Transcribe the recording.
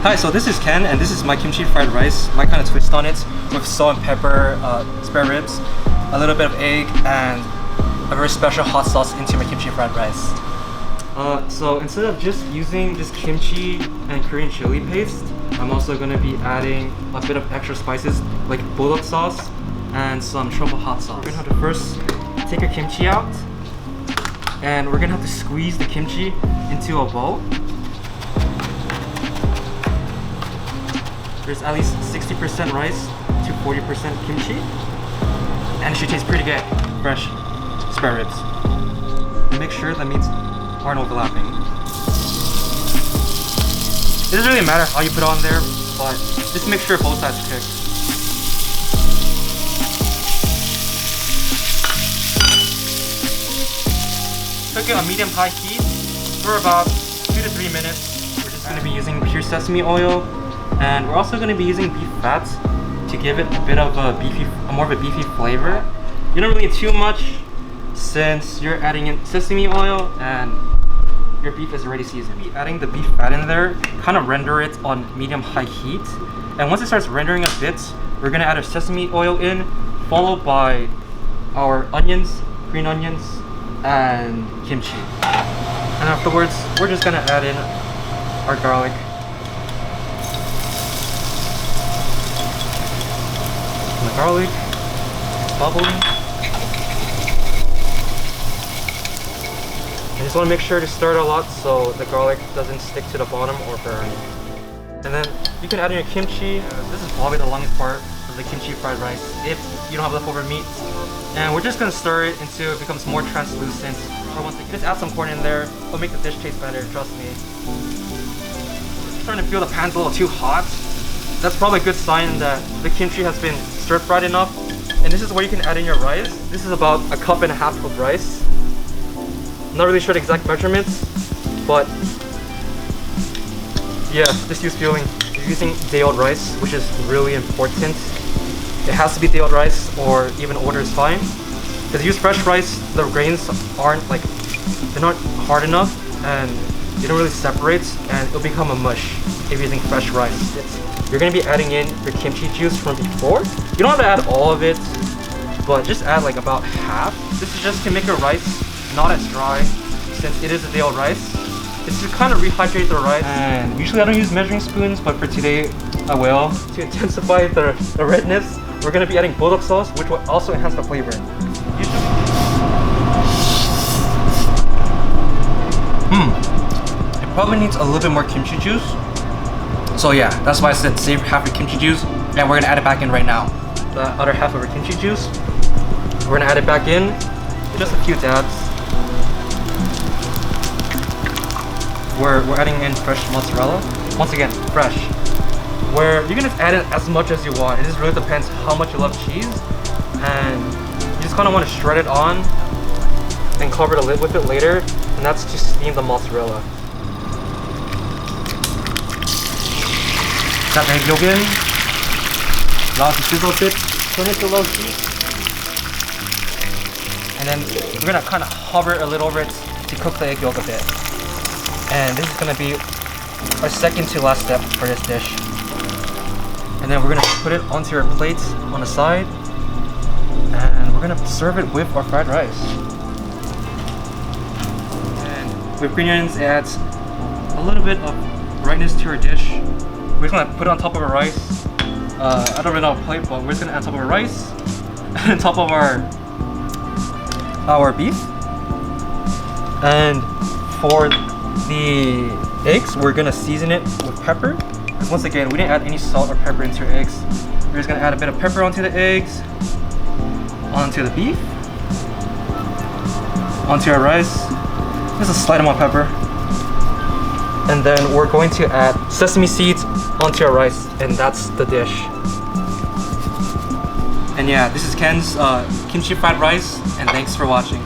Hi, so this is Ken, and this is my kimchi fried rice. My kind of twist on it with salt and pepper, spare ribs, a little bit of egg, and a very special hot sauce into my kimchi fried rice. So instead of just using just kimchi and Korean chili paste, I'm also going to be adding a bit of extra spices like bulldog sauce and some truffle hot sauce. We're going to have to first take our kimchi out, and we're going to have to squeeze the kimchi into a bowl. There's at least 60% rice to 40% kimchi, and it should taste pretty good. Fresh spare ribs. And make sure the meats aren't overlapping. It doesn't really matter how you put it on there, but just make sure both sides cook. Cook it on medium-high heat for about 2 to 3 minutes. We're just going to be using pure sesame oil. And we're also going to be using beef fat to give it a bit of a more of a beefy flavor. You don't really need too much since you're adding in sesame oil and your beef is already seasoned. Adding the beef fat in there, kind of render it on medium-high heat. And once it starts rendering a bit, we're going to add our sesame oil in, followed by our onions, green onions, and kimchi. And afterwards, we're just going to add in our garlic. The garlic, it's bubbling. You just want to make sure to stir it a lot so the garlic doesn't stick to the bottom or burn. And then you can add in your kimchi. This is probably the longest part of the kimchi fried rice if you don't have leftover meat. And we're just going to stir it until it becomes more translucent. Or once you just add some corn in there, it'll make the dish taste better, trust me. I'm starting to feel the pan's a little too hot. That's probably a good sign that the kimchi has been stir-fried enough. And this is where you can add in your rice. This is about 1.5 cups of rice. I'm not really sure the exact measurements, but yeah, just use feeling. You're using day-old rice, which is really important. It has to be day-old rice, or even older is fine. Because you use fresh rice, the grains aren't they're not hard enough, and they don't really separate, and it'll become a mush if you're using fresh rice. You're going to be adding in your kimchi juice from before. You don't have to add all of it, but just add like about half. This is just to make your rice not as dry, since it is a day-old rice. It's to kind of rehydrate the rice. And usually I don't use measuring spoons, but for today I will. To intensify the redness, we're going to be adding bulldog sauce, which will also enhance the flavor. It probably needs a little bit more kimchi juice. So yeah, that's why I said save half your kimchi juice, and we're gonna add it back in right now. The other half of our kimchi juice, we're gonna add it back in, just a few dabs. We're adding in fresh mozzarella. Once again, fresh. Where you're gonna add in as much as you want. It just really depends how much you love cheese, and you just kind of want to shred it on and cover the lid with it later, and that's to steam the mozzarella. Got the egg yolk in, allow it to sizzle a bit, turn it to low heat, and then we're gonna kind of hover a little over it to cook the egg yolk a bit. And this is gonna be our second to last step for this dish. And then we're gonna put it onto our plate on the side, and we're gonna serve it with our fried rice. And with green onions, it adds a little bit of brightness to our dish. We're just gonna put it on top of our rice. I don't really know how to plate, but we're just gonna add on top of our rice and on top of our beef. And for the eggs, we're gonna season it with pepper. Because once again, we didn't add any salt or pepper into our eggs. We're just gonna add a bit of pepper onto the eggs, onto the beef, onto our rice. Just a slight amount of pepper. And then we're going to add sesame seeds onto our rice, and that's the dish. And yeah, this is Ken's kimchi fried rice, and thanks for watching.